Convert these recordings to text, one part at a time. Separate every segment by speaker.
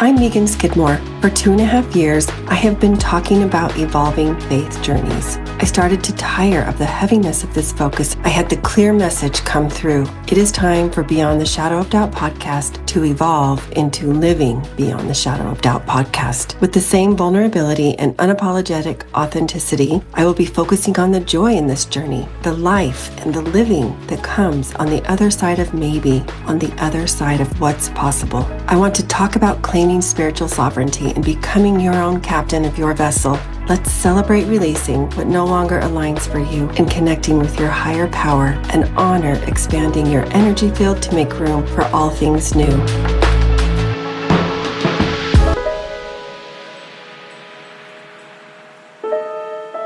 Speaker 1: I'm Megan Skidmore. For 2.5 years, I have been talking about evolving faith journeys. I started to tire of the heaviness of this focus. I had the clear message come through. It is time for Beyond the Shadow of Doubt podcast to evolve into Living Beyond the Shadow of Doubt podcast. With the same vulnerability and unapologetic authenticity, I will be focusing on the joy in this journey, the life and the living that comes on the other side of maybe, on the other side of what's possible. I want to talk about claiming spiritual sovereignty and becoming your own captain of your vessel. Let's celebrate releasing what no longer aligns for you and connecting with your higher power and honor expanding your energy field to make room for all things new.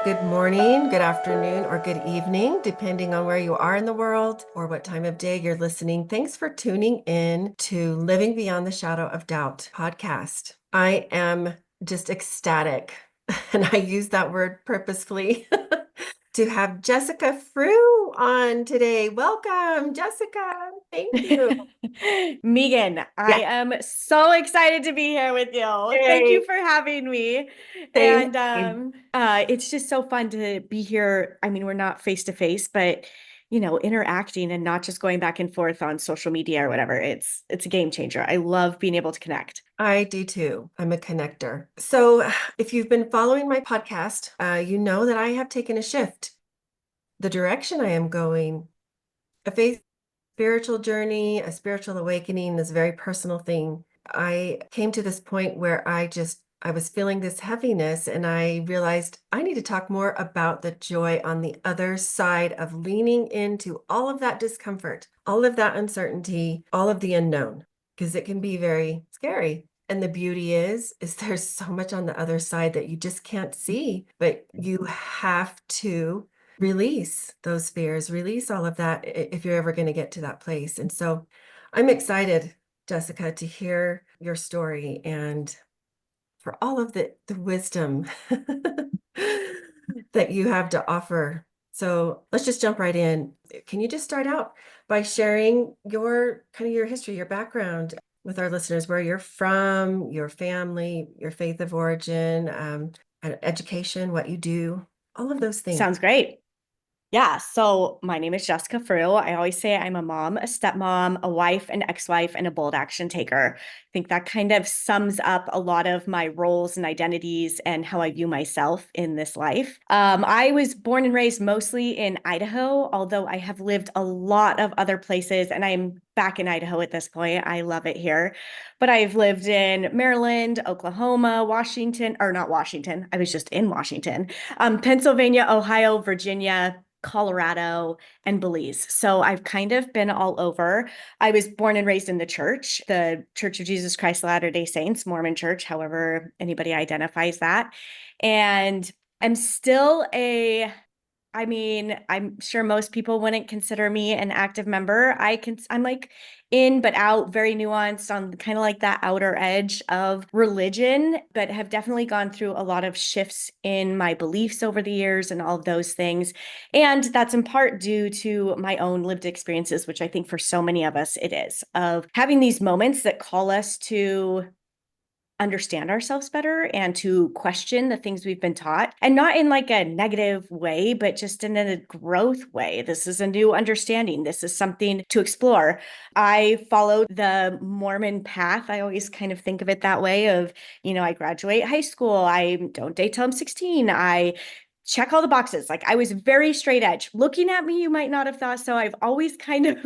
Speaker 1: Good morning, good afternoon, or good evening, depending on where you are in the world or what time of day you're listening. Thanks for tuning in to Living Beyond the Shadow of Doubt podcast. I am just ecstatic, and I use that word purposefully, to have Jessica Frew on today. Welcome, Jessica. Thank you.
Speaker 2: Megan, I am so excited to be here with you. Thank
Speaker 1: Yay.
Speaker 2: you for having me.
Speaker 1: Thank
Speaker 2: And
Speaker 1: you.
Speaker 2: it's just so fun to be here. I mean, we're not face to face, but interacting and not just going back and forth on social media or whatever. It's a game changer. I love being able to connect.
Speaker 1: I do too. I'm a connector. So if you've been following my podcast, you know that I have taken a shift. The direction I am going, a faith spiritual journey, a spiritual awakening is a very personal thing. I came to this point where I was feeling this heaviness, and I realized I need to talk more about the joy on the other side of leaning into all of that discomfort, all of that uncertainty, all of the unknown, because it can be very scary. And the beauty is there's so much on the other side that you just can't see, but you have to release those fears, release all of that if you're ever going to get to that place. And so I'm excited, Jessica, to hear your story and for all of the wisdom that you have to offer. So let's just jump right in. Can you just start out by sharing your history, your background with our listeners, where you're from, your family, your faith of origin, education, what you do, all of those things.
Speaker 2: Sounds great. Yeah, so my name is Jessica Frew. I always say I'm a mom, a stepmom, a wife, an ex-wife, and a bold action taker. I think that kind of sums up a lot of my roles and identities and how I view myself in this life. I was born and raised mostly in Idaho, although I have lived a lot of other places, and I'm back in Idaho at this point. I love it here. But I've lived in Maryland, Oklahoma, Washington, or not Washington. I was just in Washington, Pennsylvania, Ohio, Virginia, Colorado, and Belize. So I've kind of been all over. I was born and raised in the Church of Jesus Christ of Latter-day Saints, Mormon church, however anybody identifies that. And I'm still I'm sure most people wouldn't consider me an active member. I'm like in but out, very nuanced on kind of like that outer edge of religion, but have definitely gone through a lot of shifts in my beliefs over the years and all of those things. And that's in part due to my own lived experiences, which I think for so many of us it is, of having these moments that call us to understand ourselves better and to question the things we've been taught, and not in like a negative way, but just in a growth way. This is a new understanding. This is something to explore. I followed the Mormon path. I always kind of think of it that way of, I graduate high school. I don't date till I'm 16. I check all the boxes. Like I was very straight edge. Looking at me, you might not have thought so. I've always kind of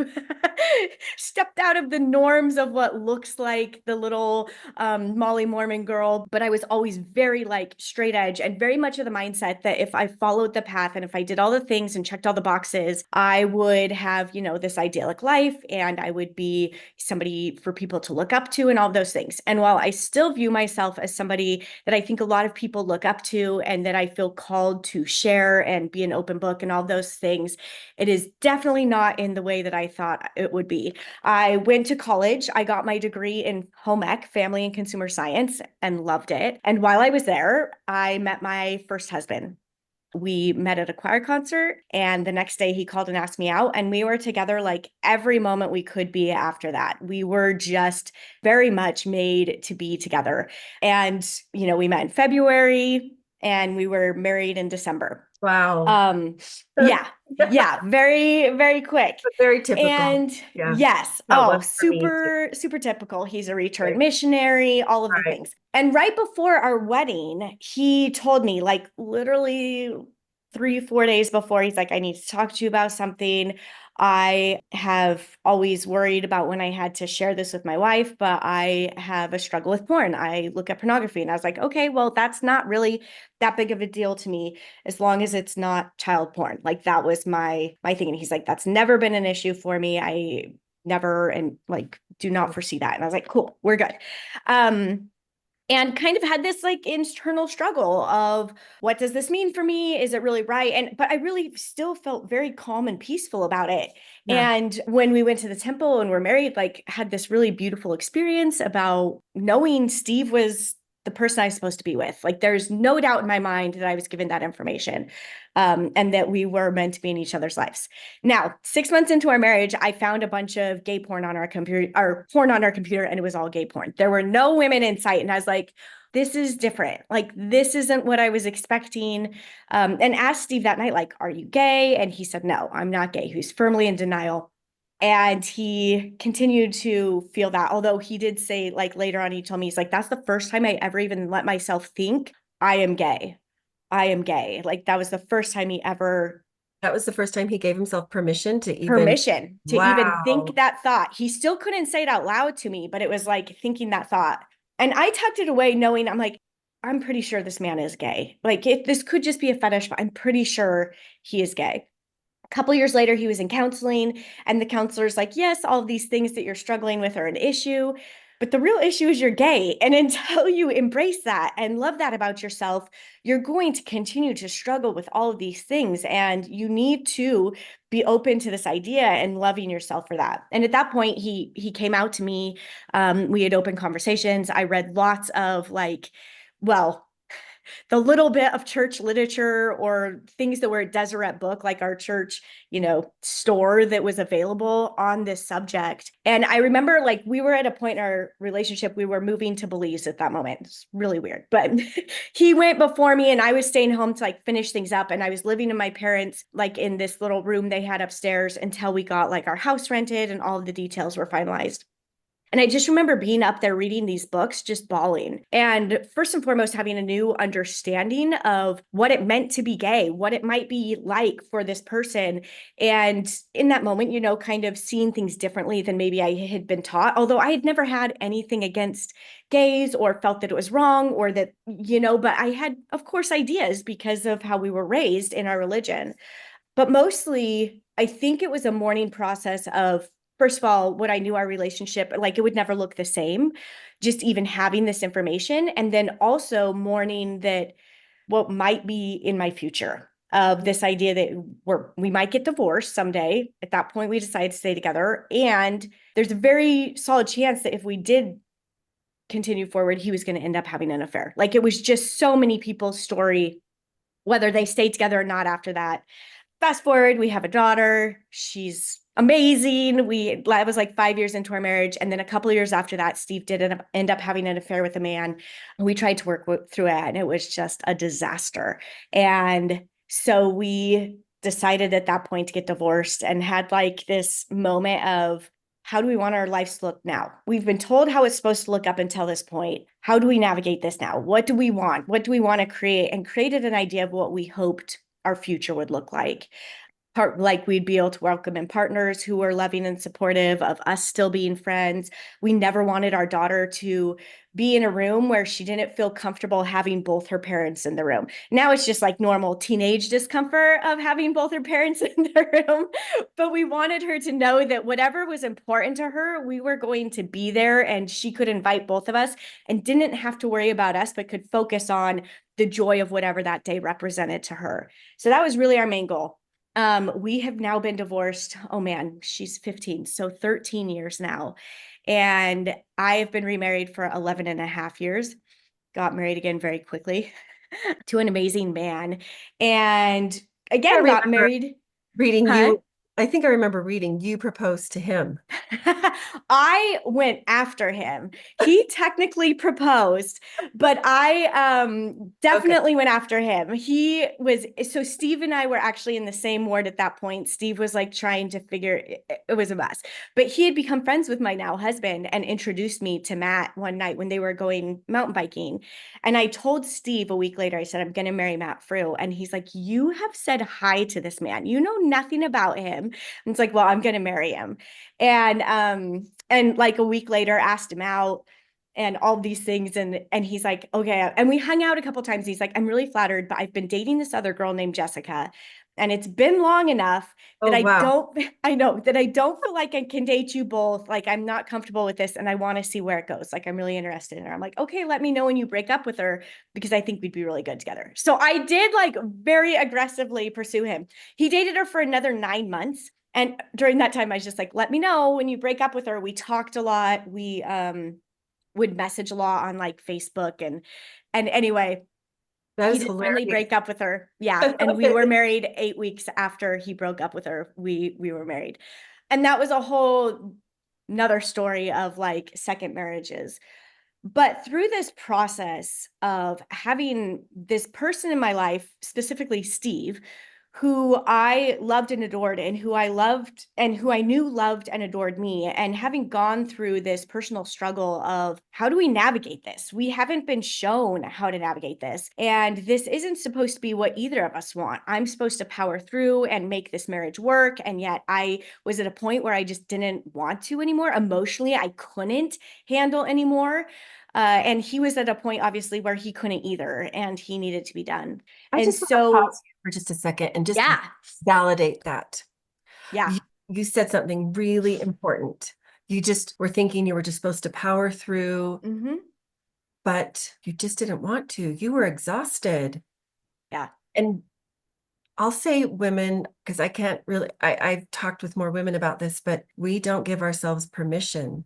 Speaker 2: stepped out of the norms of what looks like the little Molly Mormon girl, but I was always very like straight edge and very much of the mindset that if I followed the path and if I did all the things and checked all the boxes, I would have, this idyllic life and I would be somebody for people to look up to and all those things. And while I still view myself as somebody that I think a lot of people look up to and that I feel called to share and be an open book and all those things, it is definitely not in the way that I thought it would be. I went to college. I got my degree in home ec, family and consumer science, and loved it. And while I was there, I met my first husband. we met at a choir concert, and the next day he called and asked me out, and we were together like every moment we could be after that. We were just very much made to be together. And, we met in February and we were married in December.
Speaker 1: Wow.
Speaker 2: Um, yeah, yeah, very, very quick.
Speaker 1: Very typical.
Speaker 2: And
Speaker 1: Yeah.
Speaker 2: yes,
Speaker 1: That
Speaker 2: oh,
Speaker 1: was for me too.
Speaker 2: super, super typical. He's a returned
Speaker 1: Right.
Speaker 2: missionary, all of the
Speaker 1: Right.
Speaker 2: things. And right before our wedding, he told me, like, literally 3, 4 days before, he's like, I need to talk to you about something. I have always worried about when I had to share this with my wife, but I have a struggle with porn. I look at pornography. And I was like, okay, well, that's not really that big of a deal to me as long as it's not child porn. Like that was my thing. And he's like, that's never been an issue for me. I never and like do not foresee that. And I was like, cool, we're good. And kind of had this like internal struggle of what does this mean for me? Is it really right? But I really still felt very calm and peaceful about it.
Speaker 1: Yeah.
Speaker 2: And when we went to the temple and were married, like had this really beautiful experience about knowing Steve was the person I was supposed to be with. Like there's no doubt in my mind that I was given that information, and that we were meant to be in each other's lives. Now, 6 months into our marriage, I found a bunch of gay porn on our computer, or porn on our computer, and it was all gay porn. There were no women in sight. And I was like, this is different. Like, this isn't what I was expecting. And asked Steve that night, like, are you gay? And he said, no, I'm not gay. He was firmly in denial. And he continued to feel that, although he did say, like, later on, he told me, he's like, that's the first time I ever even let myself think I am gay. I am gay. Like, that was the first time he ever
Speaker 1: That was the first time he gave himself permission to even,
Speaker 2: permission to even think
Speaker 1: wow.
Speaker 2: that thought. He still couldn't say it out loud to me, but it was like thinking that thought. And I tucked it away, knowing I'm like, I'm pretty sure this man is gay. Like, if this could just be a fetish, but I'm pretty sure he is gay. A couple years later, he was in counseling, and the counselor's like, yes, all of these things that you're struggling with are an issue, but the real issue is you're gay. And until you embrace that and love that about yourself, you're going to continue to struggle with all of these things. And you need to be open to this idea and loving yourself for that. And at that point, he came out to me. We had open conversations. I read lots of like, well, the little bit of church literature or things that were a Deseret book, like our church, store that was available on this subject. And I remember like we were at a point in our relationship, we were moving to Belize at that moment. It's really weird, but he went before me and I was staying home to like finish things up. And I was living in my parents, like in this little room they had upstairs until we got like our house rented and all of the details were finalized. And I just remember being up there reading these books, just bawling. And first and foremost, having a new understanding of what it meant to be gay, what it might be like for this person. And in that moment, kind of seeing things differently than maybe I had been taught, although I had never had anything against gays or felt that it was wrong or that, but I had, of course, ideas because of how we were raised in our religion. But mostly, I think it was a mourning process of, first of all, what I knew our relationship, like it would never look the same, just even having this information. And then also mourning that what might be in my future of this idea that we might get divorced someday. At that point, we decided to stay together. And there's a very solid chance that if we did continue forward, he was going to end up having an affair. Like it was just so many people's story, whether they stayed together or not after that. Fast forward, we have a daughter. She's amazing. I was like 5 years into our marriage. And then a couple of years after that, Steve did end up having an affair with a man. We tried to work through it and it was just a disaster. And so we decided at that point to get divorced and had like this moment of, how do we want our lives to look now? We've been told how it's supposed to look up until this point. How do we navigate this now? What do we want? What do we want to create? And created an idea of what we hoped our future would look like. Like we'd be able to welcome in partners who were loving and supportive of us still being friends. We never wanted our daughter to be in a room where she didn't feel comfortable having both her parents in the room. Now it's just like normal teenage discomfort of having both her parents in the room. But we wanted her to know that whatever was important to her, we were going to be there and she could invite both of us and didn't have to worry about us, but could focus on the joy of whatever that day represented to her. So that was really our main goal. We have now been divorced. Oh man, she's 15, so 13 years now. And I have been remarried for 11 and a half years. Got married again very quickly. to an amazing man. And
Speaker 1: I
Speaker 2: again, got
Speaker 1: remember
Speaker 2: married.
Speaker 1: reading
Speaker 2: Huh?
Speaker 1: you. I think I remember reading you proposed to him.
Speaker 2: I went after him. He technically proposed, but I
Speaker 1: Okay.
Speaker 2: definitely went after him. He was so Steve and I were actually in the same ward at that point. Steve was like trying to figure it was a mess. But he had become friends with my now husband and introduced me to Matt one night when they were going mountain biking. And I told Steve a week later, I said, I'm going to marry Matt Frew. And he's like, you have said hi to this man. You know nothing about him. And it's like, well, I'm going to marry him. And like a week later asked him out and all these things. And he's like, okay. And we hung out a couple times. He's like, I'm really flattered, but I've been dating this other girl named Jessica. And it's been long enough that
Speaker 1: Oh, wow.
Speaker 2: I know that I don't feel like I can date you both. Like, I'm not comfortable with this and I want to see where it goes. Like, I'm really interested in her. I'm like, okay, let me know when you break up with her because I think we'd be really good together. So I did like very aggressively pursue him. He dated her for another 9 months. And during that time, I was just like, let me know when you break up with her. We talked a lot. We would message a lot on like Facebook and anyway,
Speaker 1: That
Speaker 2: he
Speaker 1: is
Speaker 2: did finally
Speaker 1: hilarious.
Speaker 2: break up with her. Yeah. And we were married 8 weeks after he broke up with her. We were married. And that was a whole another story of like second marriages. But through this process of having this person in my life, specifically Steve, who I loved and adored, and who I loved and who I knew loved and adored me, and having gone through this personal struggle of how do we navigate this? We haven't been shown how to navigate this. And this isn't supposed to be what either of us want. I'm supposed to power through and make this marriage work. And yet I was at a point where I just didn't want to anymore. Emotionally, I couldn't handle anymore. And he was at a point, obviously, where he couldn't either, and he needed to be done.
Speaker 1: I
Speaker 2: And
Speaker 1: just want to
Speaker 2: so,
Speaker 1: pause here for just a second and just
Speaker 2: yeah,
Speaker 1: validate that.
Speaker 2: yeah,
Speaker 1: You said something really important. You just were thinking you were just supposed to power through,
Speaker 2: hmm,
Speaker 1: but you just didn't want to. You were exhausted.
Speaker 2: yeah,
Speaker 1: And I'll say women, because I can't really, I've talked with more women about this, but we don't give ourselves permission.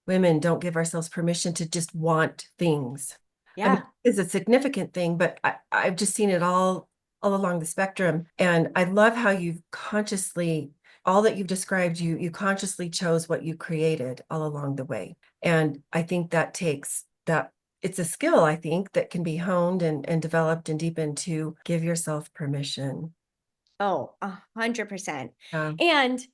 Speaker 1: Women don't give ourselves permission to just want things. I mean,
Speaker 2: yeah.
Speaker 1: it's a significant thing, but I've just seen it all along the spectrum. And I love how you've consciously, all that you've described, you consciously chose what you created all along the way. And I think that takes that it's a skill, I think, that can be honed and developed and deepened to give yourself permission.
Speaker 2: Oh, 100%.
Speaker 1: Yeah.
Speaker 2: And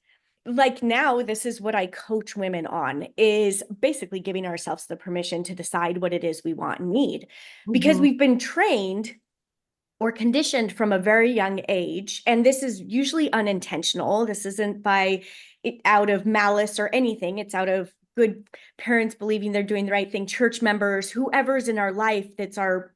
Speaker 2: like now, this is what I coach women on is basically giving ourselves the permission to decide what it is we want and need. Because
Speaker 1: Mhm.
Speaker 2: we've been trained or conditioned from a very young age. And this is usually unintentional. This isn't by out of malice or anything. It's out of good parents believing they're doing the right thing, church members, whoever's in our life that's our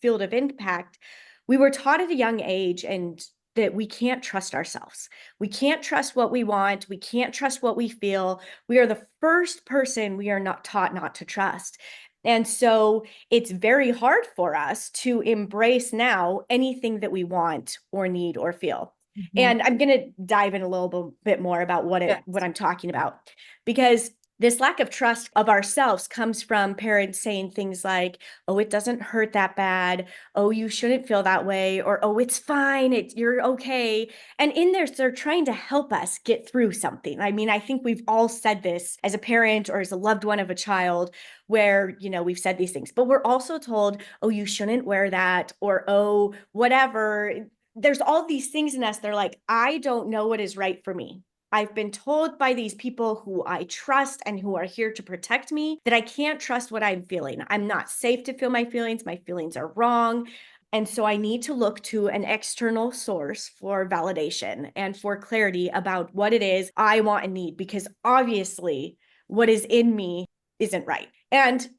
Speaker 2: field of impact. We were taught at a young age and that we can't trust ourselves. We can't trust what we want. We can't trust what we feel. We are the first person we are not taught not to trust. And so it's very hard for us to embrace now anything that we want or need or feel.
Speaker 1: Mhm.
Speaker 2: And I'm going to dive in a little bit more about what
Speaker 1: Yes.
Speaker 2: I'm talking about because this lack of trust of ourselves comes from parents saying things like, "Oh, it doesn't hurt that bad. Oh, you shouldn't feel that way," or "Oh, it's fine. You're okay." And in there, they're trying to help us get through something. I mean, I think we've all said this as a parent or as a loved one of a child where, we've said these things, but we're also told, oh, you shouldn't wear that, or oh, whatever. There's all these things in us. They're like, I don't know what is right for me. I've been told by these people who I trust and who are here to protect me that I can't trust what I'm feeling. I'm not safe to feel my feelings. My feelings are wrong. And so I need to look to an external source for validation and for clarity about what it is I want and need, because obviously what is in me isn't right. And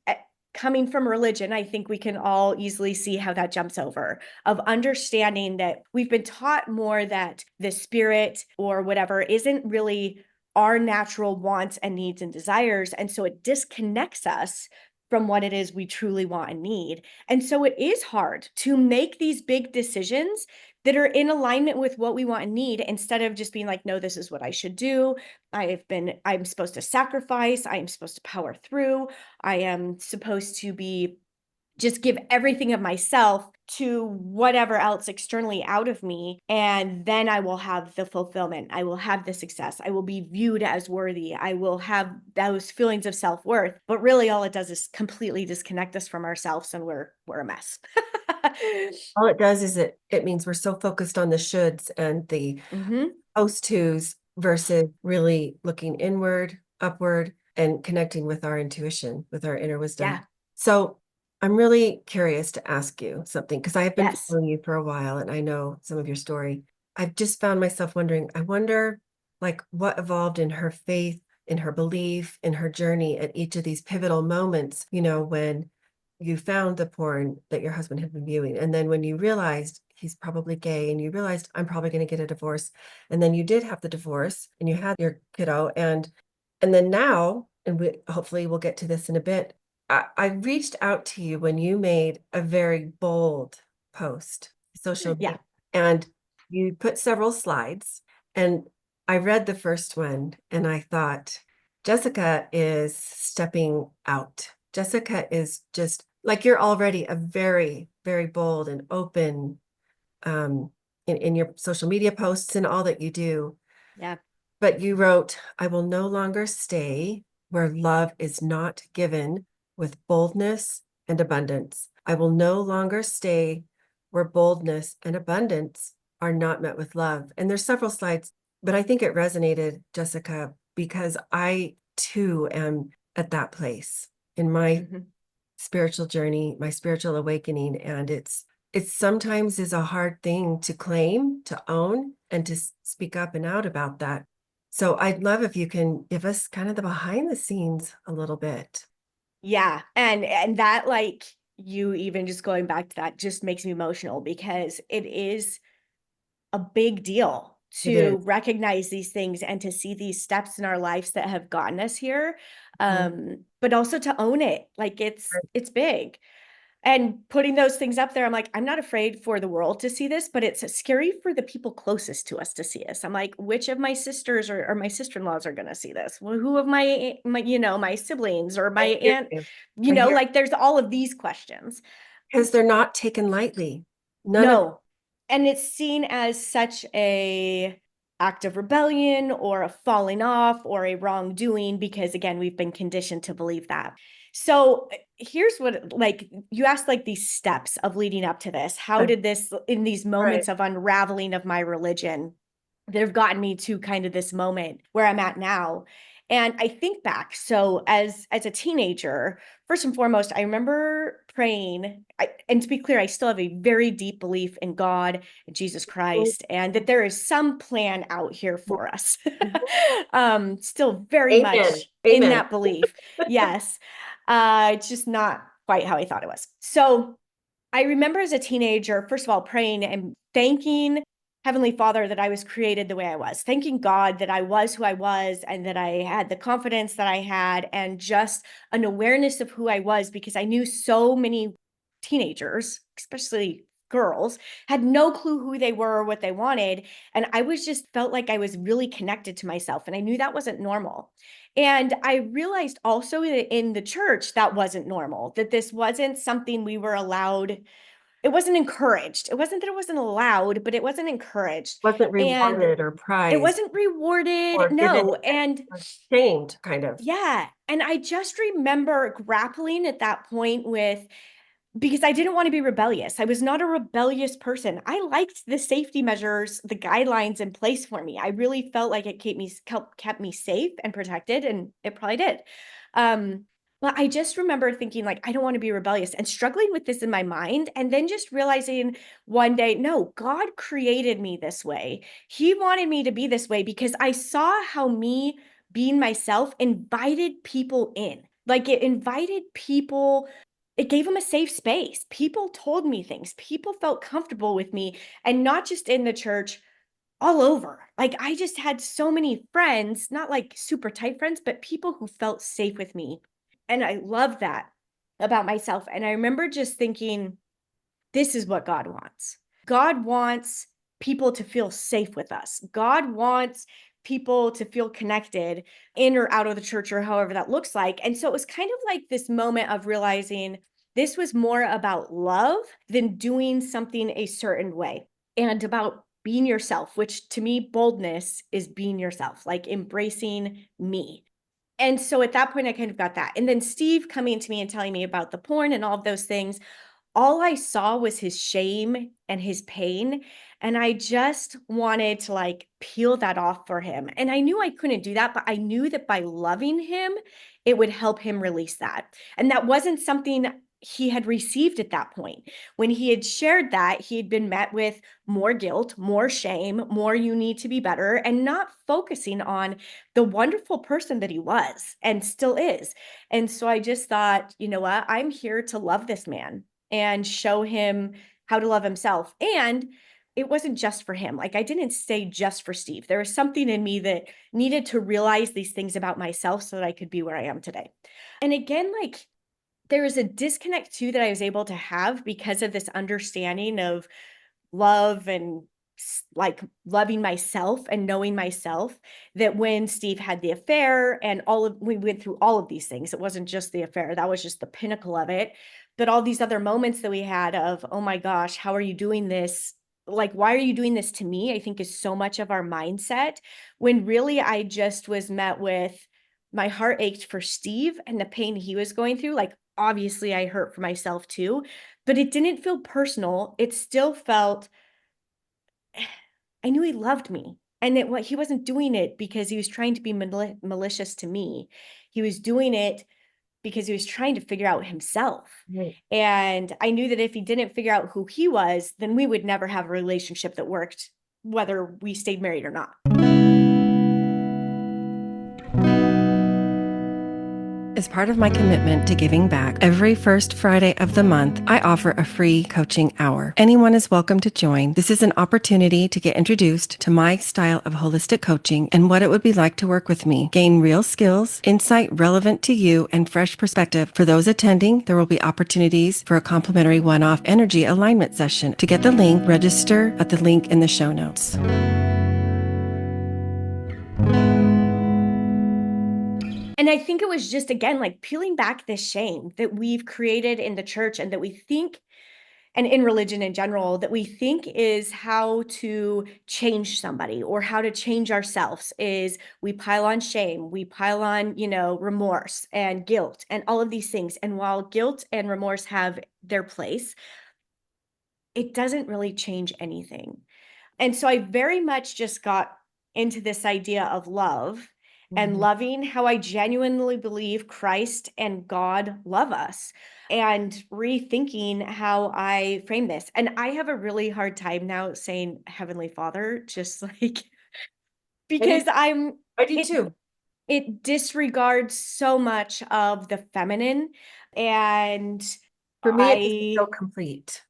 Speaker 2: coming from religion, I think we can all easily see how that jumps over of understanding that we've been taught more that the spirit or whatever isn't really our natural wants and needs and desires. And so it disconnects us from what it is we truly want and need. And so it is hard to make these big decisions that are in alignment with what we want and need instead of just being like, no, this is what I should do. I'm supposed to sacrifice. I am supposed to power through. I am supposed to be just give everything of myself to whatever else externally out of me. And then I will have the fulfillment. I will have the success. I will be viewed as worthy. I will have those feelings of self-worth. But really all it does is completely disconnect us from ourselves, and we're a mess.
Speaker 1: All it does is it means we're so focused on the shoulds and the
Speaker 2: Mm-hmm.
Speaker 1: supposed tos versus really looking inward, upward, and connecting with our intuition, with our inner wisdom.
Speaker 2: Yeah.
Speaker 1: So I'm really curious to ask you something because I have been
Speaker 2: Yes.
Speaker 1: following you for a while and I know some of your story. I've just found myself wondering, I wonder like what evolved in her faith, in her belief, in her journey at each of these pivotal moments, when you found the porn that your husband had been viewing. And then when you realized he's probably gay and you realized I'm probably going to get a divorce. And then you did have the divorce and you had your kiddo. And then now, and we hopefully we'll get to this in a bit. I reached out to you when you made a very bold post, social
Speaker 2: Yeah.
Speaker 1: media, and you put several slides. And I read the first one and I thought, Jessica is stepping out. Jessica is just like you're already a very, very bold and open in your social media posts and all that you do.
Speaker 2: Yeah.
Speaker 1: But you wrote, I will no longer stay where love is not given with boldness and abundance. I will no longer stay where boldness and abundance are not met with love. And there's several slides, but I think it resonated, Jessica, because I too am at that place in my
Speaker 2: Mm-hmm.
Speaker 1: spiritual journey, my spiritual awakening. And it's sometimes is a hard thing to claim, to own, and to speak up and out about that. So I'd love if you can give us kind of the behind the scenes a little bit.
Speaker 2: Yeah. And that, like, you even just going back to that just makes me emotional because it is a big deal
Speaker 1: It is.
Speaker 2: to recognize these things and to see these steps in our lives that have gotten us here.
Speaker 1: Mhm.
Speaker 2: But also to own it. Like it's big. And putting those things up there, I'm like, I'm not afraid for the world to see this, but it's scary for the people closest to us to see us. I'm like, which of my sisters or my sister-in-laws are going to see this? Well, who of my siblings or my
Speaker 1: I hear
Speaker 2: aunt,
Speaker 1: you. I hear
Speaker 2: like there's all of these questions.
Speaker 1: because they're not taken lightly. None of
Speaker 2: No. And it's seen as such a act of rebellion or a falling off or a wrongdoing because again, we've been conditioned to believe that. So here's what, like, you asked like these steps of leading up to this. How
Speaker 1: it.
Speaker 2: did this in these
Speaker 1: Right.
Speaker 2: moments of unraveling of my religion that have gotten me to kind of this moment where I'm at now? And I think back, so as a teenager, first and foremost, I remember praying, and to be clear, I still have a very deep belief in God and Jesus Christ, and that there is some plan out here for us. Still very
Speaker 1: Amen.
Speaker 2: much in
Speaker 1: Amen.
Speaker 2: that belief. Yes. It's just not quite how I thought it was. So I remember as a teenager, first of all, praying and thanking Heavenly Father that I was created the way I was, thanking God that I was who I was and that I had the confidence that I had and just an awareness of who I was because I knew so many teenagers, especially girls, had no clue who they were or what they wanted. And I was just felt like I was really connected to myself. And I knew that wasn't normal. And I realized also that in the church, that wasn't normal, that this wasn't something we were allowed. It wasn't encouraged. It wasn't that it wasn't allowed, but it wasn't encouraged.
Speaker 1: Wasn't
Speaker 2: And
Speaker 1: rewarded or
Speaker 2: it
Speaker 1: prized
Speaker 2: wasn't rewarded.
Speaker 1: or given
Speaker 2: No. And
Speaker 1: or shamed, kind of.
Speaker 2: yeah. And I just remember grappling at that point with, because I didn't want to be rebellious. I was not a rebellious person. I liked the safety measures, the guidelines in place for me. I really felt like it kept me safe and protected, and it probably did. But I just remember thinking like, I don't want to be rebellious and struggling with this in my mind. And then just realizing one day, no, God created me this way. He wanted me to be this way because I saw how me being myself invited people in. Like it invited people, it gave them a safe space. People told me things. People felt comfortable with me, and not just in the church, all over. Like I just had so many friends, not like super tight friends, but people who felt safe with me. And I love that about myself. And I remember just thinking, this is what God wants. God wants people to feel safe with us. God wants people to feel connected in or out of the church or however that looks like. And so it was kind of like this moment of realizing This was more about love than doing something a certain way and about being yourself, which to me, boldness is being yourself, like embracing me. And so at that point, I kind of got that. And then Steve coming to me and telling me about the porn and all of those things, all I saw was his shame and his pain. And I just wanted to like peel that off for him. And I knew I couldn't do that, but I knew that by loving him, it would help him release that. And that wasn't something he had received at that point. When he had shared that, he had been met with more guilt, more shame, more you need to be better, and not focusing on the wonderful person that he was and still is. And so I just thought, you know what? I'm here to love this man and show him how to love himself. And it wasn't just for him. Like I didn't stay just for Steve. There was something in me that needed to realize these things about myself so that I could be where I am today. And again, like there was a disconnect too that I was able to have because of this understanding of love and like loving myself and knowing myself, that when Steve had the affair and we went through all of these things, it wasn't just the affair, that was just the pinnacle of it. But all these other moments that we had of, oh my gosh, how are you doing this? Like, why are you doing this to me? I think is so much of our mindset, when really I just was met with my heart ached for Steve and the pain he was going through. Like, obviously, I hurt for myself too, but it didn't feel personal. It still felt, I knew he loved me, and that what he wasn't doing it because he was trying to be malicious to me. He was doing it because he was trying to figure out himself.
Speaker 1: Right.
Speaker 2: And I knew that if he didn't figure out who he was, then we would never have a relationship that worked, whether we stayed married or not.
Speaker 1: As part of my commitment to giving back, every first Friday of the month, I offer a free coaching hour. Anyone is welcome to join. This is an opportunity to get introduced to my style of holistic coaching and what it would be like to work with me. Gain real skills, insight relevant to you, and fresh perspective. For those attending, there will be opportunities for a complimentary one-off energy alignment session. To get the link, register at the link in the show notes.
Speaker 2: And I think it was just, again, like peeling back this shame that we've created in the church and that we think, and in religion in general, that we think is how to change somebody or how to change ourselves, is we pile on shame, we pile on, remorse and guilt and all of these things. And while guilt and remorse have their place, it doesn't really change anything. And so I very much just got into this idea of love and
Speaker 1: Mhm.
Speaker 2: loving how I genuinely believe Christ and God love us, and rethinking how I frame this. And I have a really hard time now saying Heavenly Father, just like
Speaker 1: I do,
Speaker 2: because
Speaker 1: I do
Speaker 2: it
Speaker 1: too.
Speaker 2: it disregards so much of the feminine. And
Speaker 1: For me, it doesn't
Speaker 2: I
Speaker 1: feel complete.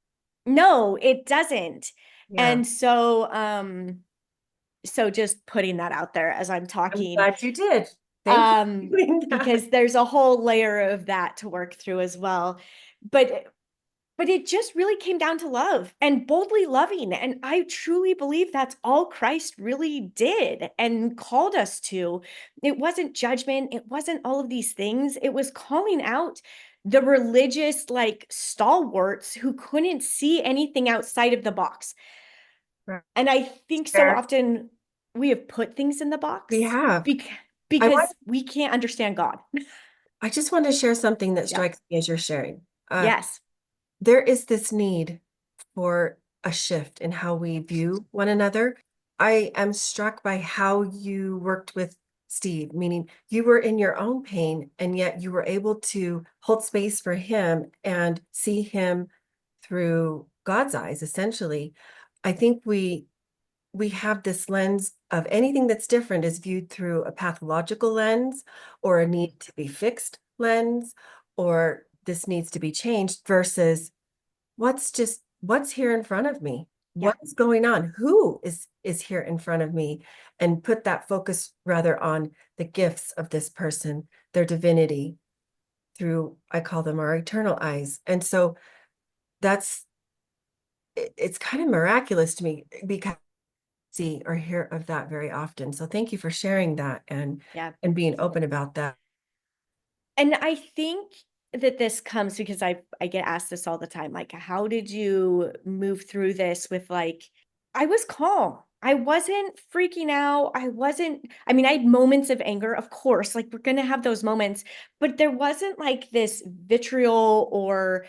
Speaker 2: no, it doesn't.
Speaker 1: Yeah.
Speaker 2: And so just putting that out there as I'm
Speaker 1: I'm
Speaker 2: talking,
Speaker 1: glad you did. Thank you for doing that.
Speaker 2: because there's a whole layer of that to work through as well. But but it just really came down to love and boldly loving. And I truly believe that's all Christ really did and called us to. It wasn't judgment, it wasn't all of these things. It was calling out the religious, like stalwarts who couldn't see anything outside of the box.
Speaker 1: Right.
Speaker 2: And I think so
Speaker 1: Fair.
Speaker 2: often we have put things in the
Speaker 1: We
Speaker 2: box
Speaker 1: have. I want
Speaker 2: because we can't understand God.
Speaker 1: I just want to share something that
Speaker 2: Yeah.
Speaker 1: strikes me as you're sharing.
Speaker 2: Yes.
Speaker 1: There is this need for a shift in how we view one another. I am struck by how you worked with Steve, meaning you were in your own pain, and yet you were able to hold space for him and see him through God's eyes, essentially. I think we have this lens of anything that's different is viewed through a pathological lens or a need to be fixed lens, or this needs to be changed versus what's here in front of me,
Speaker 2: Yeah.
Speaker 1: what's going on, who is here in front of me, and put that focus rather on the gifts of this person, their divinity, through, I call them, our eternal eyes. And so that's it's kind of miraculous to me because see or hear of that very often. So thank you for sharing that
Speaker 2: Yeah.
Speaker 1: and being open about that.
Speaker 2: And I think that this comes because I get asked this all the time. Like, how did you move through this with like, I was calm. I wasn't freaking out. I mean, I had moments of anger, of course, like we're going to have those moments, but there wasn't like this vitriol or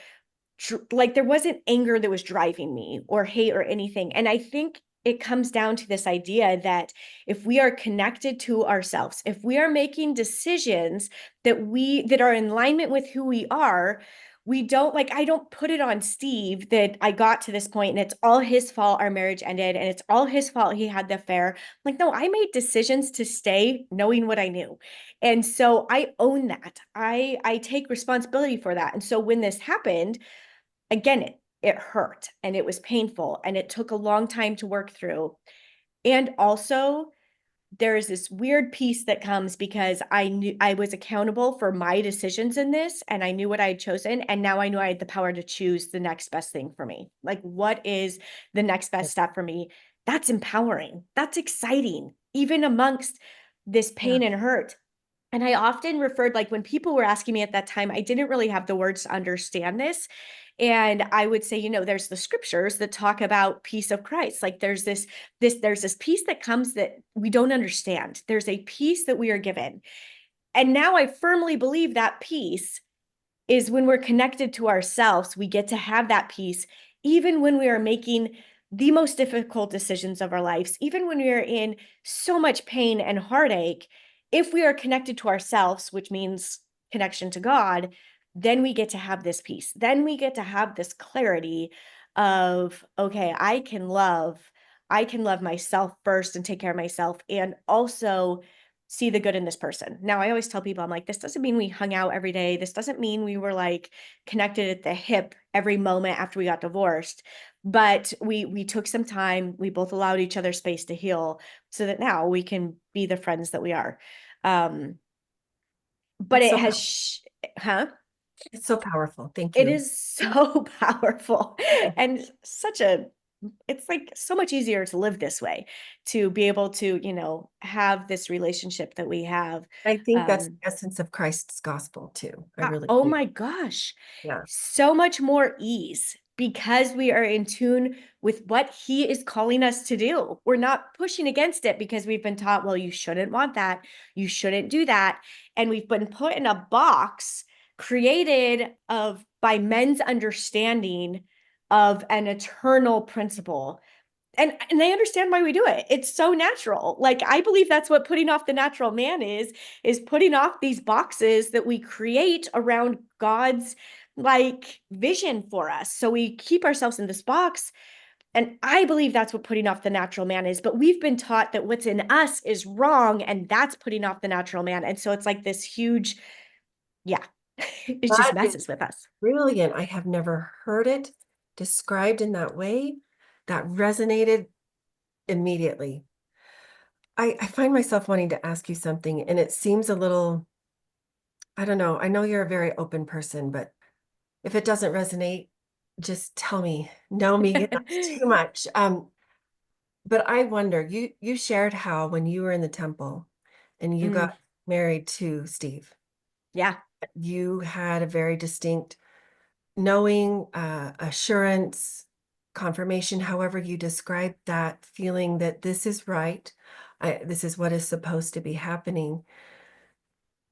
Speaker 2: like there wasn't anger that was driving me or hate or anything. And I think it comes down to this idea that if we are connected to ourselves, if we are making decisions that are in alignment with who we are, we don't like, I don't put it on Steve that I got to this point and it's all his fault our marriage ended and it's all his fault he had the affair. Like, no, I made decisions to stay knowing what I knew. And so I own that. I take responsibility for that. And so when this happened, again, it hurt and it was painful and it took a long time to work through. And also, there is this weird piece that comes because I knew I was accountable for my decisions in this and I knew what I had chosen. And now I knew I had the power to choose the next best thing for me. Like, what is the next best step for me? That's empowering. That's exciting, even amongst this
Speaker 1: Yeah.
Speaker 2: pain and hurt. And I often referred, like when people were asking me at that time, I didn't really have the words to understand this. And I would say, there's the scriptures that talk about peace of Christ. Like there's this peace that comes that we don't understand. There's a peace that we are given. And now I firmly believe that peace is when we're connected to ourselves, we get to have that peace, even when we are making the most difficult decisions of our lives, even when we are in so much pain and heartache. If we are connected to ourselves, which means connection to God, then we get to have this peace. Then we get to have this clarity of, okay, I can love myself first and take care of myself and also see the good in this person. Now, I always tell people, I'm like, this doesn't mean we hung out every day. This doesn't mean we were like connected at the hip every moment after we got divorced. But we took some time. We both allowed each other space to heal so that now we can be the friends that we are. Um, but
Speaker 1: It's
Speaker 2: it
Speaker 1: so
Speaker 2: has,
Speaker 1: it's so powerful. Thank
Speaker 2: it
Speaker 1: you.
Speaker 2: is so powerful and it's like so much easier to live this way, to be able to, have this relationship that we have.
Speaker 1: I think that's
Speaker 2: Um,
Speaker 1: the essence of Christ's gospel too. I really
Speaker 2: oh
Speaker 1: do.
Speaker 2: my gosh,
Speaker 1: Yeah.
Speaker 2: so much more ease because we are in tune with what he is calling us to do. We're not pushing against it because we've been taught, well, you shouldn't want that. You shouldn't do that. And we've been put in a box created of by men's understanding of an eternal principle. And I understand why we do it. It's so natural. Like I believe that's what putting off the natural man is putting off these boxes that we create around God's like vision for us. So we keep ourselves in this box. And I believe that's what putting off the natural man is. But we've been taught that what's in us is wrong, and that's putting off the natural man. And so it's like this huge, yeah, it just
Speaker 1: That is
Speaker 2: messes with us.
Speaker 1: brilliant. I have never heard it described in that way. That resonated immediately. I find myself wanting to ask you something, and it seems a little, I don't know. I know you're a very open person, but if it doesn't resonate, just tell me. Know me, that's too much. But I wonder, you shared how when you were in the temple and you
Speaker 2: Mm,
Speaker 1: got married to Steve,
Speaker 2: yeah,
Speaker 1: you had a very distinct knowing, assurance, confirmation, however you describe that feeling that this is right. This is what is supposed to be happening.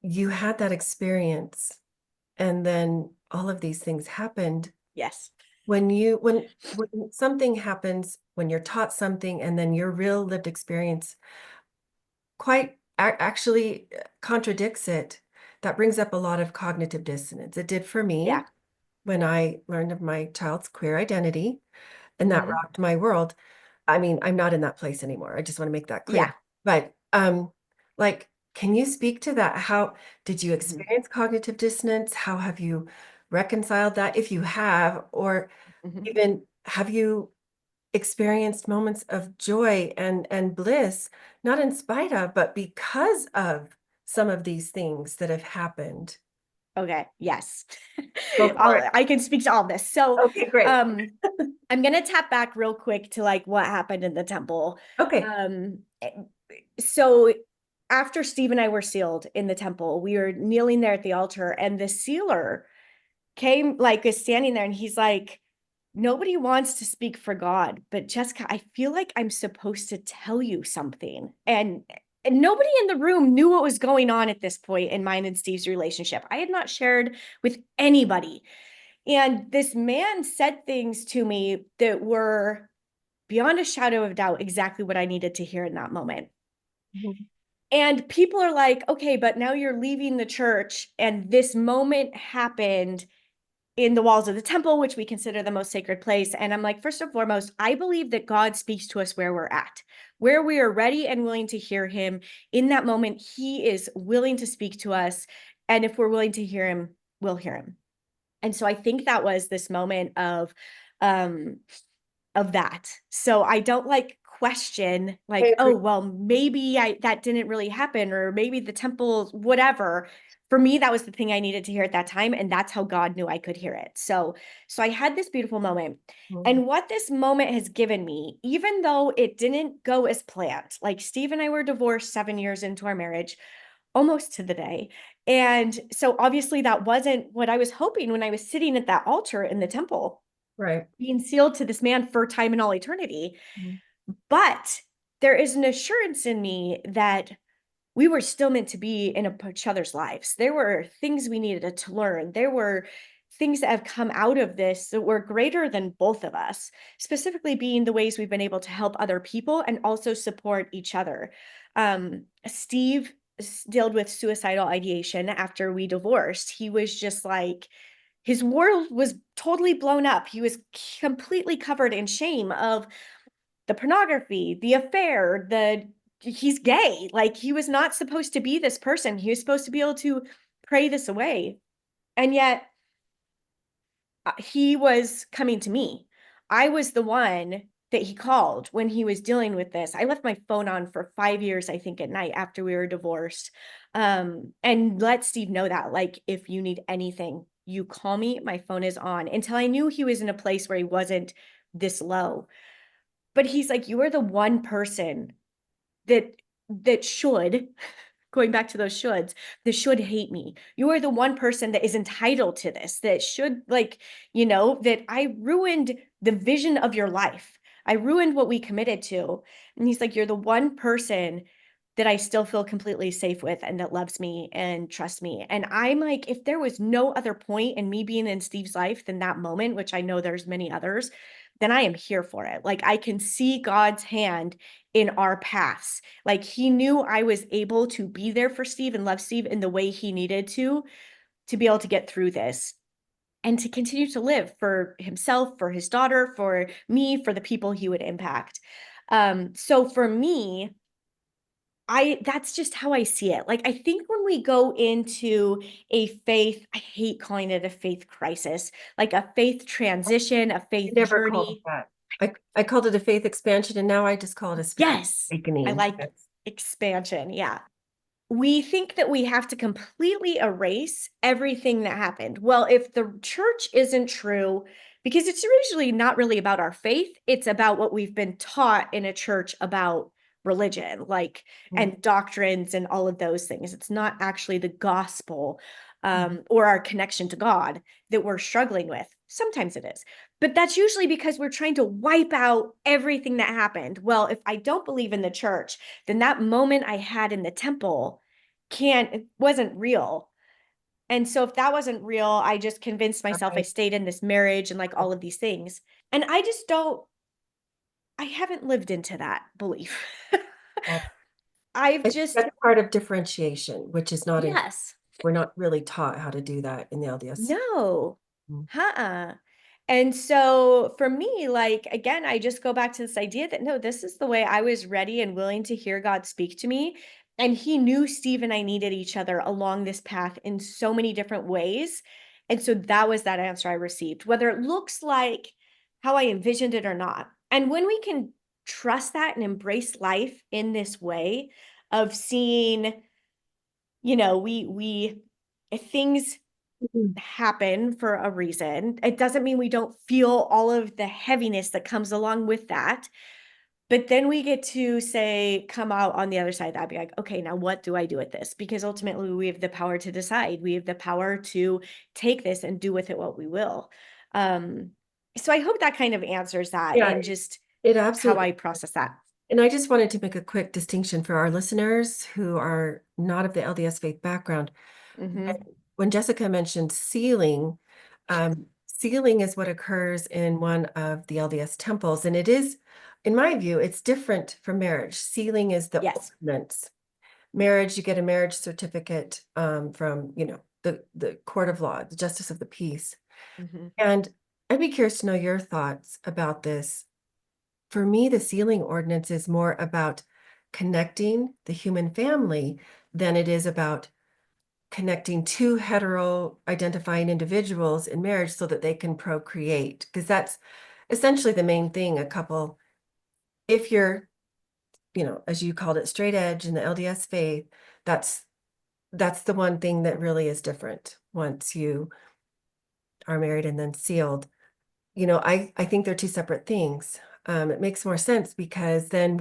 Speaker 1: You had that experience, and then all of these things happened.
Speaker 2: yes,
Speaker 1: When something happens, when you're taught something, and then your real lived experience actually contradicts it, that brings up a lot of cognitive dissonance. It did for me
Speaker 2: yeah.
Speaker 1: when I learned of my child's queer identity, and that
Speaker 2: Hmm.
Speaker 1: rocked my world. I mean, I'm not in that place anymore. I just want to make that
Speaker 2: Yeah.
Speaker 1: clear. But like, can you speak to that? How did you
Speaker 2: Mhm.
Speaker 1: experience cognitive dissonance? How have you reconciled that, if you have, or
Speaker 2: Mhm.
Speaker 1: even have you experienced moments of joy and bliss, not in spite of, but because of some of these things that have happened?
Speaker 2: Okay, yes.
Speaker 1: Go for it.
Speaker 2: I can speak to all this. So,
Speaker 1: Okay, great.
Speaker 2: um, I'm gonna tap back real quick to like what happened in the temple.
Speaker 1: Okay.
Speaker 2: So after Steve and I were sealed in the temple, we were kneeling there at the altar, and the sealer came, like, is standing there and he's like, nobody wants to speak for God, but Jessica, I feel like I'm supposed to tell you something. And nobody in the room knew what was going on at this point in mine and Steve's relationship. I had not shared with anybody. And this man said things to me that were beyond a shadow of doubt exactly what I needed to hear in that moment.
Speaker 1: Mhm.
Speaker 2: And people are like, okay, but now you're leaving the church, and this moment happened in the walls of the temple, which we consider the most sacred place. And I'm like, first and foremost, I believe that God speaks to us where we're at, where we are ready and willing to hear him. In that moment, he is willing to speak to us. And if we're willing to hear him, we'll hear him. And so I think that was this moment um, of that. So I don't like question
Speaker 1: I
Speaker 2: like, oh,
Speaker 1: agree.
Speaker 2: well, maybe that didn't really happen, or maybe the temple, whatever. For me, that was the thing I needed to hear at that time. And that's how God knew I could hear it. So I had this beautiful moment.
Speaker 1: Mhm.
Speaker 2: And what this moment has given me, even though it didn't go as planned, like Steve and I were divorced 7 years into our marriage, almost to the day. And so obviously that wasn't what I was hoping when I was sitting at that altar in the temple,
Speaker 1: Right.
Speaker 2: being sealed to this man for time and all eternity.
Speaker 1: Mhm.
Speaker 2: But there is an assurance in me that we were still meant to be in each other's lives. There were things we needed to learn. There were things that have come out of this that were greater than both of us, specifically being the ways we've been able to help other people and also support each other. Steve dealt with suicidal ideation after we divorced. He was just like, his world was totally blown up. He was completely covered in shame of the pornography, the affair, the he's gay. Like, he was not supposed to be this person. He was supposed to be able to pray this away. And yet he was coming to me. I was the one that he called when he was dealing with this. I left my phone on for 5 years, I think, at night after we were divorced. And let Steve know that, like, if you need anything, you call me, my phone is on, until I knew he was in a place where he wasn't this low. But he's like, you are the one person that should, going back to those shoulds, that should hate me. You are the one person that is entitled to this, that should, like, that I ruined the vision of your life. I ruined what we committed to. And he's like, you're the one person that I still feel completely safe with and that loves me and trusts me. And I'm like, if there was no other point in me being in Steve's life than that moment, which I know there's many others, then I am here for it. Like, I can see God's hand in our paths. Like, he knew I was able to be there for Steve and love Steve in the way he needed to be able to get through this and to continue to live for himself, for his daughter, for me, for the people he would impact. So for me, that's just how I see it. Like, I think when we go into a faith, I hate calling it a faith crisis, like a faith transition, a
Speaker 1: I
Speaker 2: faith
Speaker 1: never called it
Speaker 2: journey.
Speaker 1: that. I called it a faith expansion, and now I just call it a spiritual
Speaker 2: Yes, I
Speaker 1: awakening.
Speaker 2: like expansion. Yeah. We think that we have to completely erase everything that happened. Well, if the church isn't true, because it's usually not really about our faith, it's about what we've been taught in a church about religion, like,
Speaker 1: Mhm.
Speaker 2: and doctrines and all of those things. It's not actually the gospel,
Speaker 1: Mhm.
Speaker 2: or our connection to God that we're struggling with. Sometimes it is, but that's usually because we're trying to wipe out everything that happened. Well, if I don't believe in the church, then that moment I had in the temple it wasn't real. And so if that wasn't real, I just convinced myself I
Speaker 1: Right.
Speaker 2: stayed in this marriage and like all of these things. And I haven't lived into that belief.
Speaker 1: Well,
Speaker 2: I've
Speaker 1: I think
Speaker 2: just,
Speaker 1: that's part of differentiation, which is not in,
Speaker 2: yes.
Speaker 1: we're not really taught how to do that in the LDS.
Speaker 2: No.
Speaker 1: Mhm.
Speaker 2: Uh-uh. And so for me, like, again, I just go back to this idea that no, this is the way I was ready and willing to hear God speak to me. And he knew Steve and I needed each other along this path in so many different ways. And so that was that answer I received, whether it looks like how I envisioned it or not. And when we can trust that and embrace life in this way of seeing, we things
Speaker 1: Mhm.
Speaker 2: happen for a reason. It doesn't mean we don't feel all of the heaviness that comes along with that. But then we get to say, come out on the other side of that, be like, okay, now what do I do with this? Because ultimately we have the power to decide. We have the power to take this and do with it what we will. Um, so I hope that kind of answers that
Speaker 1: Yeah,
Speaker 2: and just
Speaker 1: it
Speaker 2: how
Speaker 1: absolutely.
Speaker 2: I process that.
Speaker 1: And I just wanted to make a quick distinction for our listeners who are not of the LDS faith background.
Speaker 2: Mm-hmm.
Speaker 1: When Jessica mentioned sealing, sealing is what occurs in one of the LDS temples. And it is, in my view, it's different from marriage. Sealing is the
Speaker 2: Yes.
Speaker 1: ordinance. Marriage, you get a marriage certificate from, the court of law, the justice of the peace.
Speaker 2: Mm-hmm.
Speaker 1: And I'd be curious to know your thoughts about this. For me, the sealing ordinance is more about connecting the human family than it is about connecting two hetero identifying individuals in marriage so that they can procreate. Because that's essentially the main thing. A couple, if you're, as you called it, straight edge in the LDS faith, that's that's the one thing that really is different once you are married and then sealed. I think they're two separate things. It makes more sense because then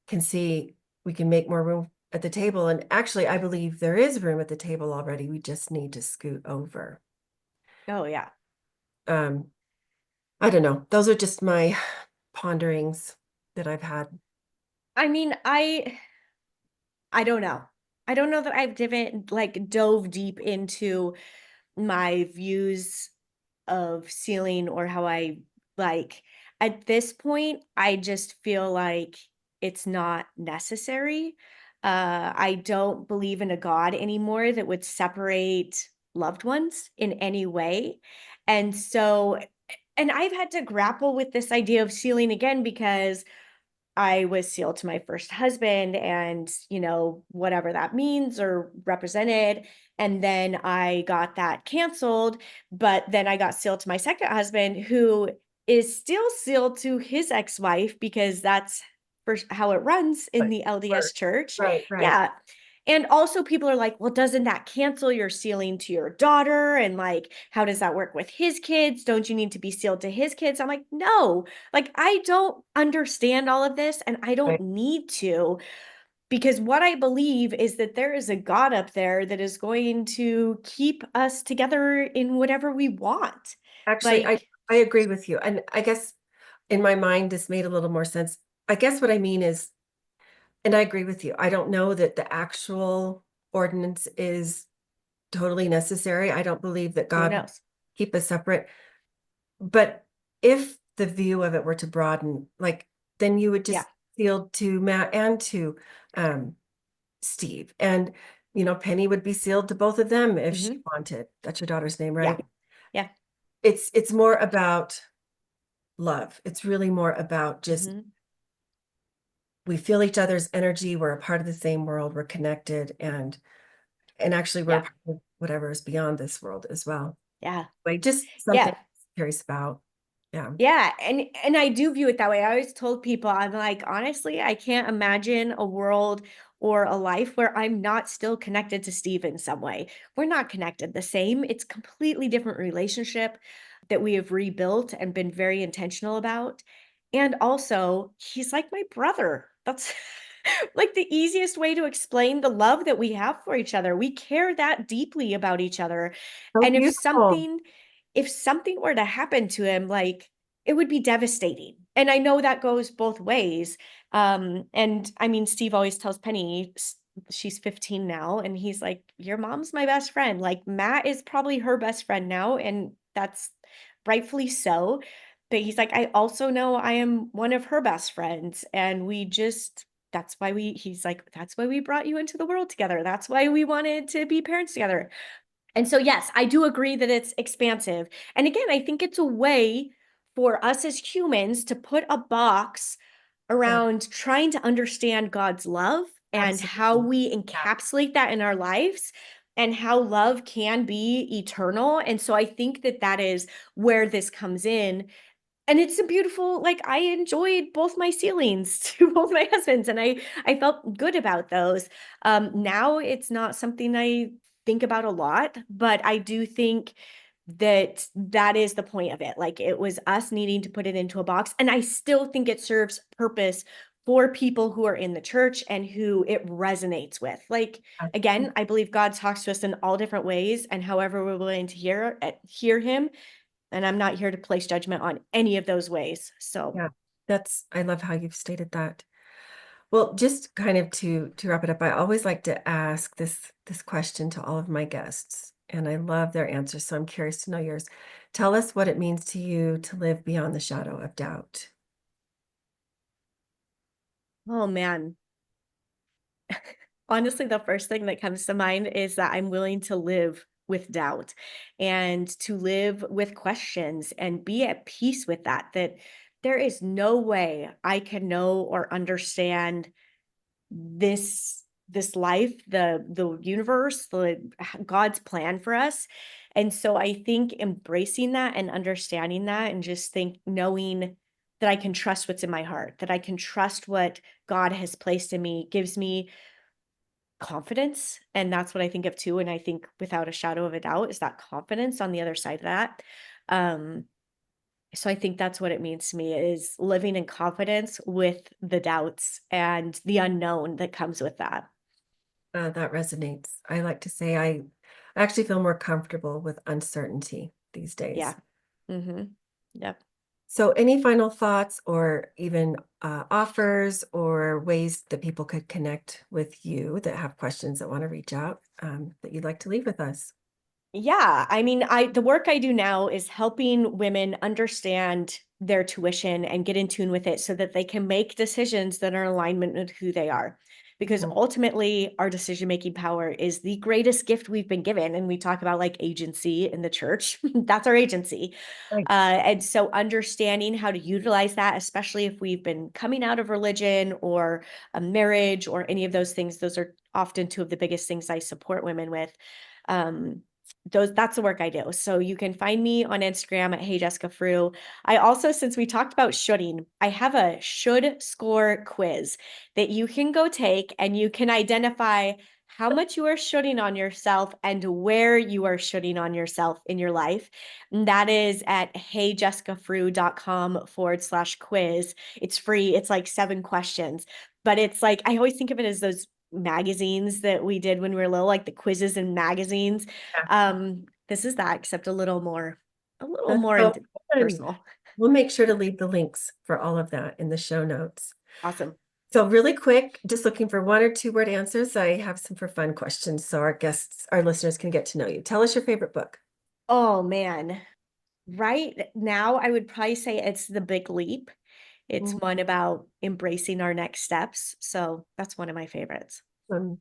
Speaker 1: can see we can make more room at the table. And actually, I believe there is room at the table already. We just need to scoot over.
Speaker 2: Oh, yeah.
Speaker 1: Um, I don't know. Those are just my ponderings that I've had.
Speaker 2: I mean, I don't know. I don't know that I've dove deep into my views of sealing or how I like at this point, I just feel like it's not necessary. I don't believe in a God anymore that would separate loved ones in any way. And so, and I've had to grapple with this idea of sealing again because I was sealed to my first husband and, whatever that means or represented. And then I got that canceled. But then I got sealed to my second husband, who is still sealed to his ex wife because that's how it runs in
Speaker 1: But
Speaker 2: the LDS
Speaker 1: sure.
Speaker 2: church.
Speaker 1: Right, right.
Speaker 2: Yeah. And also, people are like, well, doesn't that cancel your sealing to your daughter? And like, how does that work with his kids? Don't you need to be sealed to his kids? I'm like, no, like, I don't understand all of this and I don't
Speaker 1: Right.
Speaker 2: need to, because what I believe is that there is a God up there that is going to keep us together in whatever we want.
Speaker 1: Actually, I
Speaker 2: Like,
Speaker 1: I agree with you. And I guess in my mind, this made a little more sense. I guess what I mean is, and I agree with you. I don't know that the actual ordinance is totally necessary. I don't believe that
Speaker 2: who
Speaker 1: God would
Speaker 2: knows?
Speaker 1: keep us separate. But if the view of it were to broaden, like, then you would
Speaker 2: Yeah.
Speaker 1: just seal to Matt and to um, Steve. And, Penny would be sealed to both of them if she
Speaker 2: Hmm.
Speaker 1: wanted. That's your daughter's name,
Speaker 2: Yeah.
Speaker 1: right?
Speaker 2: Yeah.
Speaker 1: It's more about love. It's really more about just
Speaker 2: Hmm.
Speaker 1: we feel each other's energy. We're a part of the same world. We're connected, and actually we're a
Speaker 2: Yeah.
Speaker 1: part of whatever is beyond this world as well.
Speaker 2: Yeah.
Speaker 1: Like just something
Speaker 2: Yeah.
Speaker 1: curious about. Yeah.
Speaker 2: Yeah, and I do view it that way. I always told people, I'm like, honestly, I can't imagine a world or a life where I'm not still connected to Steve in some way. We're not connected the same. It's completely different relationship that we have rebuilt and been very intentional about. And also, he's like my brother. That's like the easiest way to explain the love that we have for each other. We care that deeply about each other.
Speaker 1: So
Speaker 2: And
Speaker 1: beautiful.
Speaker 2: if something were to happen to him, like it would be devastating. And I know that goes both ways. And I mean, Steve always tells Penny, she's 15 now, and he's like, your mom's my best friend. Like, Matt is probably her best friend now, and that's rightfully so. But he's like, I also know I am one of her best friends. And he's like, that's why we brought you into the world together. That's why we wanted to be parents together. And so, yes, I do agree that it's expansive. And again, I think it's a way for us as humans to put a box
Speaker 1: Yeah,
Speaker 2: around trying to understand God's love and how
Speaker 1: absolutely.
Speaker 2: we
Speaker 1: Yeah.
Speaker 2: encapsulate that in our lives and how love can be eternal. And so I think that that is where this comes in. And it's a beautiful, like, I enjoyed both my ceilings to both my husbands, and I felt good about those. Now it's not something I think about a lot, but I do think that is the point of it. Like it was us needing to put it into a box. And I still think it serves purpose for people who are in the church and who it resonates with. Like again, I believe God talks to us in all different ways and however we're willing to hear him. And I'm not here to place judgment on any of those ways. So
Speaker 1: Yeah, I love how you've stated that. Well, just kind of to wrap it up, I always like to ask this question to all of my guests, and I love their answers, so I'm curious to know yours. Tell us what it means to you to live beyond the shadow of doubt.
Speaker 2: oh man. Honestly, the first thing that comes to mind is that I'm willing to live with doubt and to live with questions and be at peace with that, that there is no way I can know or understand this life, the universe, God's plan for us. And so I think embracing that and understanding that and just think knowing that I can trust what's in my heart, that I can trust what God has placed in me gives me confidence. And that's what I think of too. And I think without a shadow of a doubt is that confidence on the other side of that. Um, so I think that's what it means to me is living in confidence with the doubts and the unknown that comes with that.
Speaker 1: That resonates. I like to say I actually feel more comfortable with uncertainty these days.
Speaker 2: Yeah. Mm-hmm. Yep.
Speaker 1: So, any final thoughts or even offers or ways that people could connect with you that have questions that want to reach out that you'd like to leave with us?
Speaker 2: Yeah, I mean, the work I do now is helping women understand their tuition and get in tune with it so that they can make decisions that are in alignment with who they are. Because
Speaker 1: Mhm.
Speaker 2: ultimately, our decision-making power is the greatest gift we've been given. And we talk about like agency in the church. That's our agency.
Speaker 1: Right.
Speaker 2: And so understanding how to utilize that, especially if we've been coming out of religion or a marriage or any of those things, those are often two of the biggest things I support women with. Um, that's the work I do. So you can find me on Instagram at Hey Jessica Frew. I also, since we talked about shoulding, I have a should score quiz that you can go take and you can identify how much you are shoulding on yourself and where you are shoulding on yourself in your life. And that is at heyjessicafrew.com/quiz. It's free. It's like 7 questions, but it's like, I always think of it as those magazines that we did when we were little, like the quizzes in magazines.
Speaker 1: Yeah,
Speaker 2: This is that, except a little
Speaker 1: that's
Speaker 2: more
Speaker 1: so fun.
Speaker 2: personal.
Speaker 1: We'll make sure to leave the links for all of that in the show notes.
Speaker 2: Awesome.
Speaker 1: So, really quick, just looking for 1 or 2 word answers. I have some for fun questions so our guests, our listeners can get to know you. Tell us your favorite book.
Speaker 2: Oh man. Right now, I would probably say it's The Big Leap. It's
Speaker 1: Mhm.
Speaker 2: one about embracing our next steps. So that's one of my favorites.
Speaker 1: Um,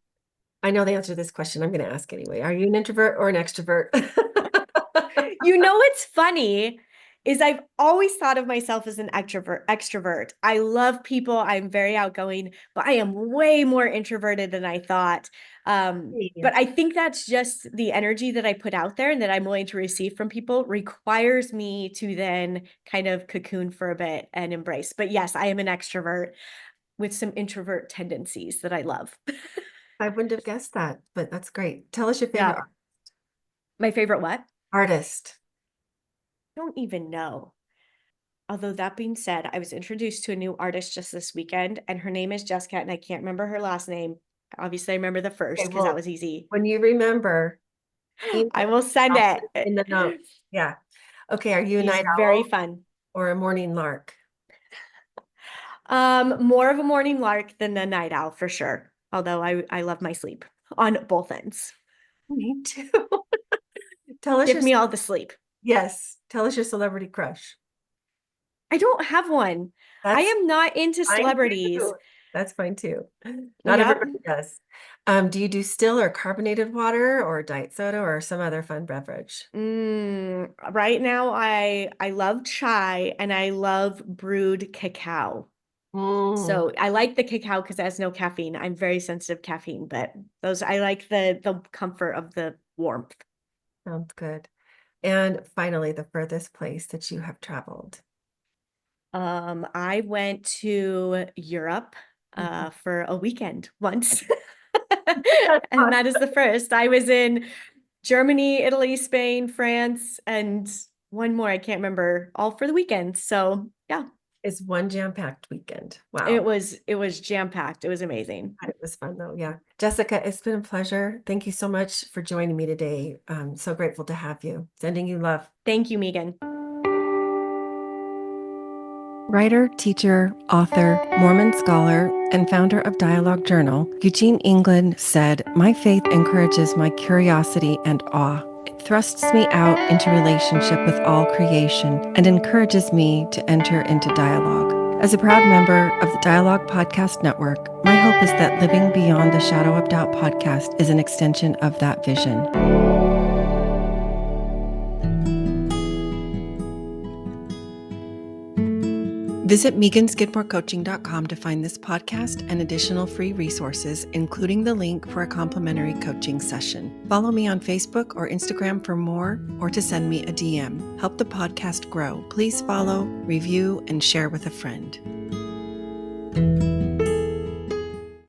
Speaker 1: I know the answer to this question. I'm going to ask anyway. Are you an introvert or an extrovert?
Speaker 2: You know what's funny is I've always thought of myself as an extrovert. I love people. I'm very outgoing, but I am way more introverted than I thought.
Speaker 1: Yeah.
Speaker 2: But I think that's just the energy that I put out there and that I'm willing to receive from people requires me to then kind of cocoon for a bit and embrace. But yes, I am an extrovert with some introvert tendencies that I love.
Speaker 1: I wouldn't have guessed that, but that's great. Tell us your favorite
Speaker 2: Yeah. My favorite what?
Speaker 1: artist.
Speaker 2: I don't even know. Although that being said, I was introduced to a new artist just this weekend, and her name is Jessica, and I can't remember her last name. Obviously, I remember the
Speaker 1: Okay,
Speaker 2: first because that
Speaker 1: well,
Speaker 2: was easy.
Speaker 1: when you remember, email,
Speaker 2: I will send
Speaker 1: I'll
Speaker 2: it.
Speaker 1: put it in the notes. Yeah. Okay, are you a
Speaker 2: She's
Speaker 1: night
Speaker 2: very
Speaker 1: owl
Speaker 2: fun.
Speaker 1: or a morning lark?
Speaker 2: More of a morning lark than a night owl for sure. Although I love my sleep on both ends.
Speaker 1: Me too. Tell us
Speaker 2: Give
Speaker 1: your
Speaker 2: me all the sleep.
Speaker 1: yes. Tell us your celebrity crush.
Speaker 2: I don't have one. I
Speaker 1: That's
Speaker 2: am not into
Speaker 1: fine
Speaker 2: celebrities.
Speaker 1: too. That's fine too. Not
Speaker 2: Yep.
Speaker 1: everybody does. Do you do still or carbonated water or diet soda or some other fun beverage?
Speaker 2: Right now I love chai and I love brewed cacao.
Speaker 1: Mm,
Speaker 2: So I like the cacao because it has no caffeine. I'm very sensitive to caffeine, but those I like the comfort of the warmth.
Speaker 1: sounds good. And finally, the furthest place that you have traveled.
Speaker 2: I went to Europe
Speaker 1: Mhm.
Speaker 2: for a weekend once.
Speaker 1: That's
Speaker 2: And
Speaker 1: fun.
Speaker 2: that is the first. I was in Germany, Italy, Spain, France, and one more. I can't remember, all for the weekend. So yeah,
Speaker 1: It's one jam-packed weekend.
Speaker 2: it
Speaker 1: Wow.
Speaker 2: was jam-packed. It was amazing.
Speaker 1: It was fun though. Yeah. Jessica, it's been a pleasure. Thank you so much for joining me today. I'm so grateful to have you. Sending you love.
Speaker 2: Thank you, Megan.
Speaker 1: Writer, teacher, author, Mormon scholar, and founder of Dialogue Journal, Eugene England said, "My faith encourages my curiosity and awe. It thrusts me out into relationship with all creation and encourages me to enter into dialogue." As a proud member of the Dialogue Podcast Network, my hope is that Living Beyond the Shadow of Doubt podcast is an extension of that vision. Visit meganskidmorecoaching.com to find this podcast and additional free resources, including the link for a complimentary coaching session. Follow me on Facebook or Instagram for more, or to send me a DM. Help the podcast grow. Please follow, review, and share with a friend.